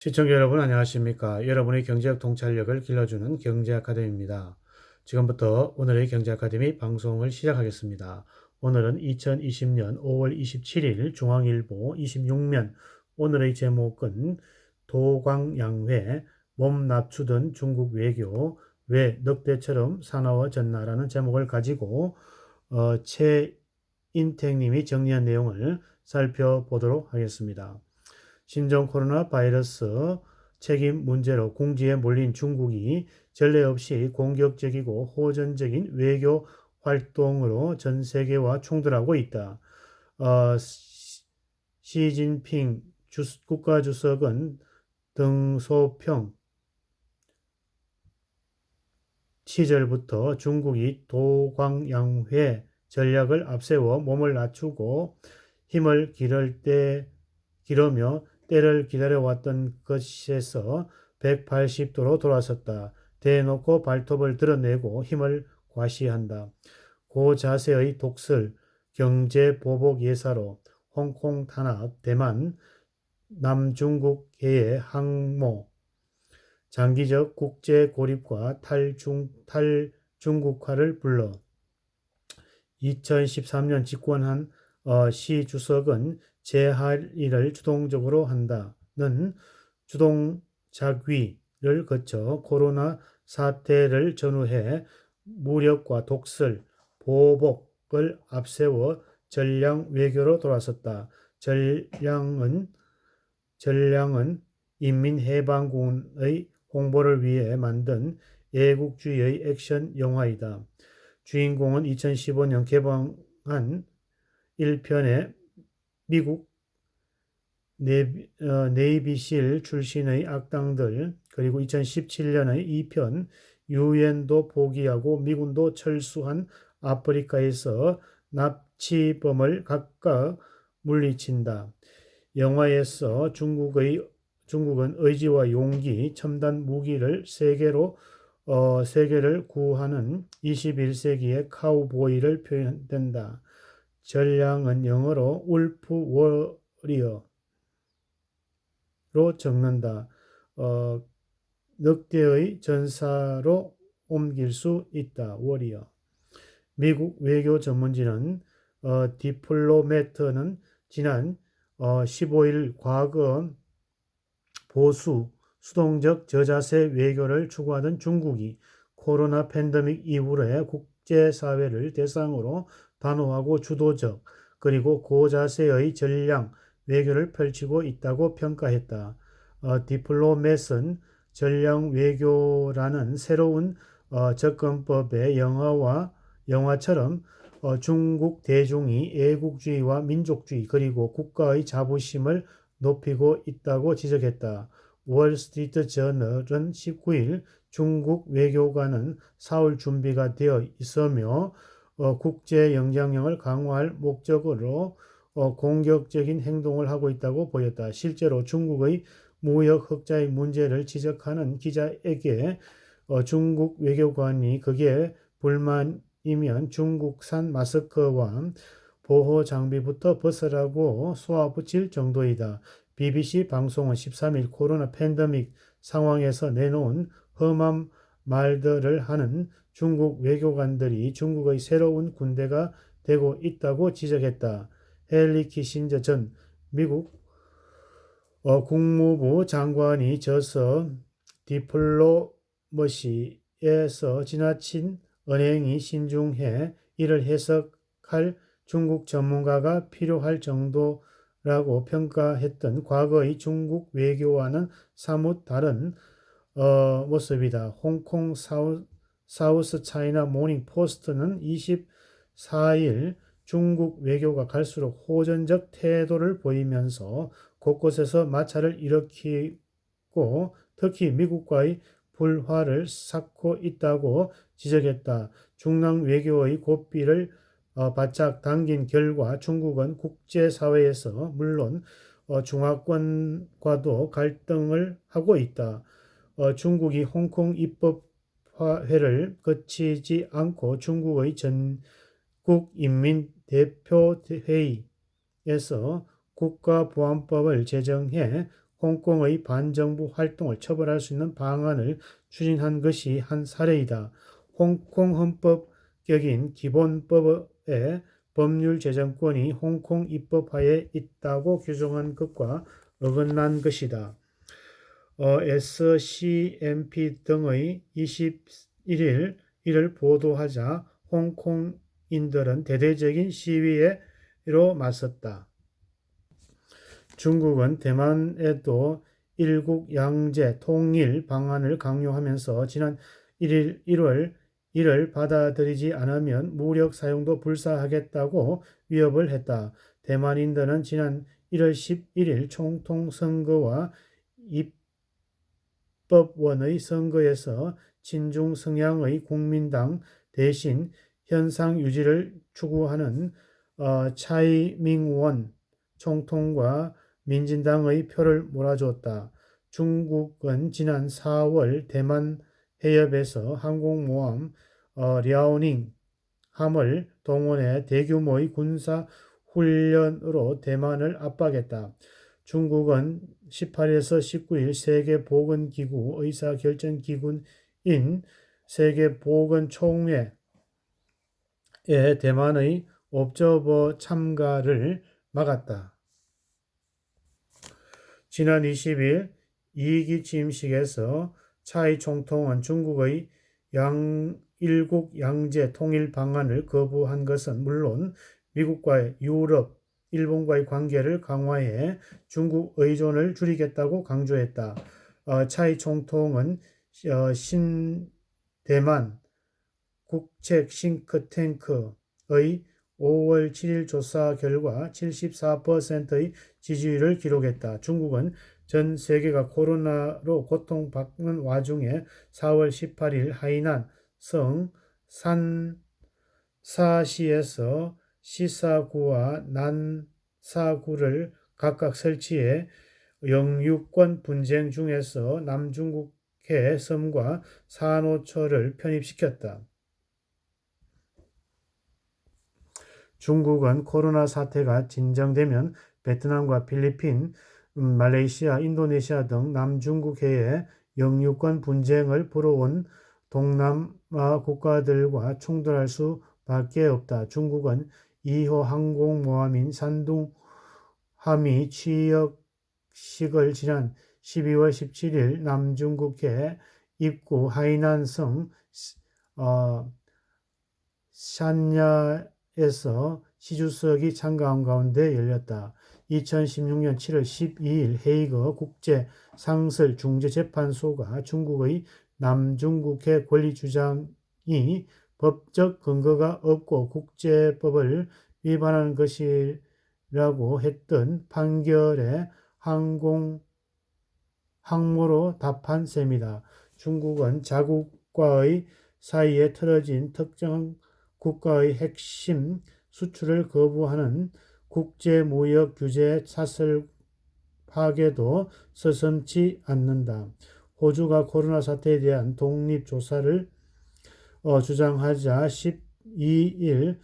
시청자 여러분 안녕하십니까? 여러분의 경제학 통찰력을 길러주는 경제아카데미입니다. 지금부터 오늘의 경제아카데미 방송을 시작하겠습니다. 오늘은 2020년 5월 27일 중앙일보 26면 오늘의 제목은 도광양회 몸 낮추던 중국 외교 왜 늑대처럼 사나워졌나라는 제목을 가지고 최인택님이 정리한 내용을 살펴보도록 하겠습니다. 신종 코로나 바이러스 책임 문제로 궁지에 몰린 중국이 전례 없이 공격적이고 호전적인 외교 활동으로 전 세계와 충돌하고 있다. 시진핑 국가주석은 등소평 시절부터 중국이 도광양회 전략을 앞세워 몸을 낮추고 힘을 기르며 때를 기다려왔던 것에서 180도로 돌아섰다. 대놓고 발톱을 드러내고 힘을 과시한다. 고자세의 독설, 경제 보복 예사로 홍콩 탄압, 대만, 남중국해의 항모, 장기적 국제 고립과 탈중국화를 불러 2013년 집권한 시 주석은 제1을 주동적으로 한다는 주동자귀를 거쳐 코로나 사태를 전후해 무력과 독설, 보복을 앞세워 전량 외교로 돌아섰다. 전량은 인민해방군의 홍보를 위해 만든 애국주의의 액션 영화이다. 주인공은 2015년 개봉한 1편의 미국 네이비실 출신의 악당들, 그리고 2017년의 2편 유엔도 포기하고 미군도 철수한 아프리카에서 납치범을 각각 물리친다. 영화에서 중국은 의지와 용기, 첨단 무기를 세계를 구하는 21세기의 카우보이를 표현된다. 전량은 영어로 울프 워리어로 적는다. 늑대의 전사로 옮길 수 있다. 워리어. 미국 외교 전문지는 디플로매트는 지난 15일 과거 보수 수동적 저자세 외교를 추구하던 중국이 코로나 팬데믹 이후에 국제사회를 대상으로 단호하고 주도적 그리고 고자세의 전량 외교를 펼치고 있다고 평가했다. 디플로맷은 전량 외교라는 새로운 접근법의 영화처럼 중국 대중이 애국주의와 민족주의 그리고 국가의 자부심을 높이고 있다고 지적했다. 월스트리트 저널은 19일 중국 외교관은 사흘 준비가 되어 있으며 국제 영향력을 강화할 목적으로 공격적인 행동을 하고 있다고 보였다. 실제로 중국의 무역 흑자의 문제를 지적하는 기자에게 중국 외교관이 그게 불만이면 중국산 마스크와 보호 장비부터 벗으라고 쏘아붙일 정도이다. BBC 방송은 13일 코로나 팬데믹 상황에서 내놓은 험한 말들을 하는 중국 외교관들이 중국의 새로운 군대가 되고 있다고 지적했다. 헨리 키신저 전 미국 국무부 장관이 저서 디플로머시에서 지나친 언행이 신중해 이를 해석할 중국 전문가가 필요할 정도라고 평가했던 과거의 중국 외교와는 사뭇 다른 모습이다. 홍콩 사우스 차이나 모닝 포스트는 24일 중국 외교가 갈수록 호전적 태도를 보이면서 곳곳에서 마찰을 일으키고 특히 미국과의 불화를 쌓고 있다고 지적했다. 중랑 외교의 고삐를 바짝 당긴 결과 중국은 국제사회에서 물론 중화권과도 갈등을 하고 있다. 중국이 홍콩 입법화회를 거치지 않고 중국의 전국인민대표회의에서 국가보안법을 제정해 홍콩의 반정부 활동을 처벌할 수 있는 방안을 추진한 것이 한 사례이다. 홍콩 헌법격인 기본법의 법률 제정권이 홍콩 입법하에 있다고 규정한 것과 어긋난 것이다. SCMP 등의 21일 이를 보도하자 홍콩인들은 대대적인 시위로 맞섰다. 중국은 대만에도 일국 양제 통일 방안을 강요하면서 지난 1월 이를 받아들이지 않으면 무력 사용도 불사하겠다고 위협을 했다. 대만인들은 지난 1월 11일 총통 선거와 입법원의 선거에서 친중 성향의 국민당 대신 현상 유지를 추구하는 차이밍원 총통과 민진당의 표를 몰아주었다. 중국은 지난 4월 대만 해협에서 항공모함 랴오닝 함을 동원해 대규모의 군사 훈련으로 대만을 압박했다. 중국은 18일에서 19일 세계보건기구 의사결정기구인 세계보건총회에 대만의 옵저버 참가를 막았다. 지난 20일 2기 취임식에서 차이 총통은 중국의 일국 양제 통일 방안을 거부한 것은 물론 미국과 유럽, 일본과의 관계를 강화해 중국 의존을 줄이겠다고 강조했다. 차이 총통은 신대만 국책 싱크탱크의 5월 7일 조사 결과 74%의 지지율을 기록했다. 중국은 전 세계가 코로나로 고통받는 와중에 4월 18일 하이난 성 산사시에서 시사구와 난사구를 각각 설치해 영유권 분쟁 중에서 남중국해 섬과 산호초를 편입시켰다. 중국은 코로나 사태가 진정되면 베트남과 필리핀, 말레이시아, 인도네시아 등 남중국해의 영유권 분쟁을 불어온 동남아 국가들과 충돌할 수밖에 없다. 중국은 2호 항공모함인 산둥함이 취역식을 지난 12월 17일 남중국해 입구 하이난성 샨야에서 시주석이 참가한 가운데 열렸다. 2016년 7월 12일 헤이그 국제상설중재재판소가 중국의 남중국해 권리 주장이 법적 근거가 없고 국제법을 위반하는 것이라고 했던 판결에 항모로 답한 셈이다. 중국은 자국과의 사이에 틀어진 특정 국가의 핵심 수출을 거부하는 국제무역 규제 사슬 파괴도 서슴지 않는다. 호주가 코로나 사태에 대한 독립조사를 주장하자 12일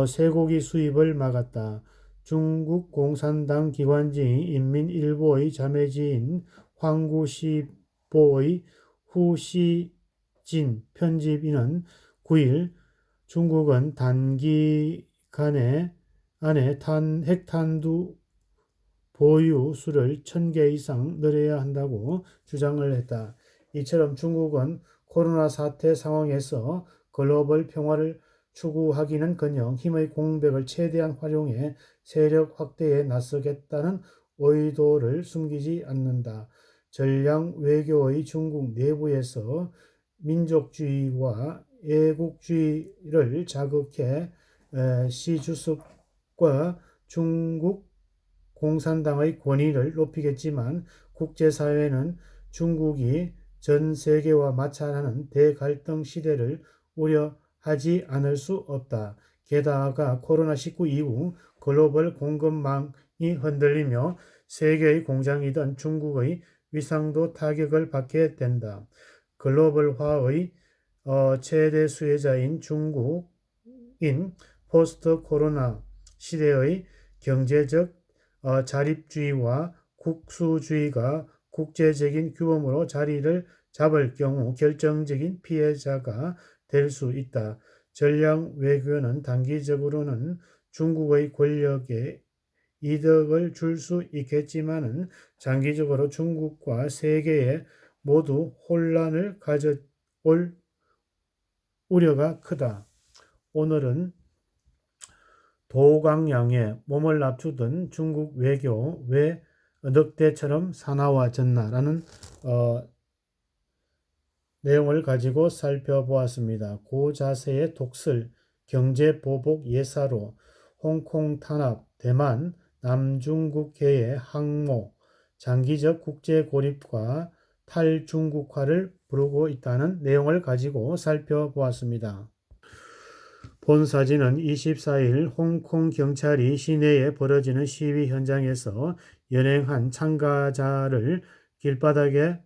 쇠고기 수입을 막았다. 중국 공산당 기관지인 인민일보의 자매지인 황구시보의 후시진 편집인은 9일 중국은 단기간에 안에 핵탄두 보유 수를 1000개 이상 늘려야 한다고 주장을 했다. 이처럼 중국은 코로나 사태 상황에서 글로벌 평화를 추구하기는커녕 힘의 공백을 최대한 활용해 세력 확대에 나서겠다는 의도를 숨기지 않는다. 전략 외교의 중국 내부에서 민족주의와 애국주의를 자극해 시 주석과 중국 공산당의 권위를 높이겠지만 국제사회는 중국이 전 세계와 마찰하는 대갈등 시대를 우려하지 않을 수 없다. 게다가 코로나19 이후 글로벌 공급망이 흔들리며 세계의 공장이던 중국의 위상도 타격을 받게 된다. 글로벌화의 최대 수혜자인 중국인 포스트 코로나 시대의 경제적 자립주의와 국수주의가 국제적인 규범으로 자리를 잡을 경우 결정적인 피해자가 될 수 있다. 전략 외교는 단기적으로는 중국의 권력에 이득을 줄 수 있겠지만은 장기적으로 중국과 세계에 모두 혼란을 가져올 우려가 크다. 오늘은 도강양에 몸을 낮추던 중국 외교 왜 늑대처럼 사나워졌나라는 내용을 가지고 살펴보았습니다. 고자세의 독설, 경제보복 예사로, 홍콩 탄압, 대만, 남중국해의 항모, 장기적 국제고립과 탈중국화를 부르고 있다는 내용을 가지고 살펴보았습니다. 본 사진은 24일 홍콩 경찰이 시내에 벌어지는 시위 현장에서 연행한 참가자를 길바닥에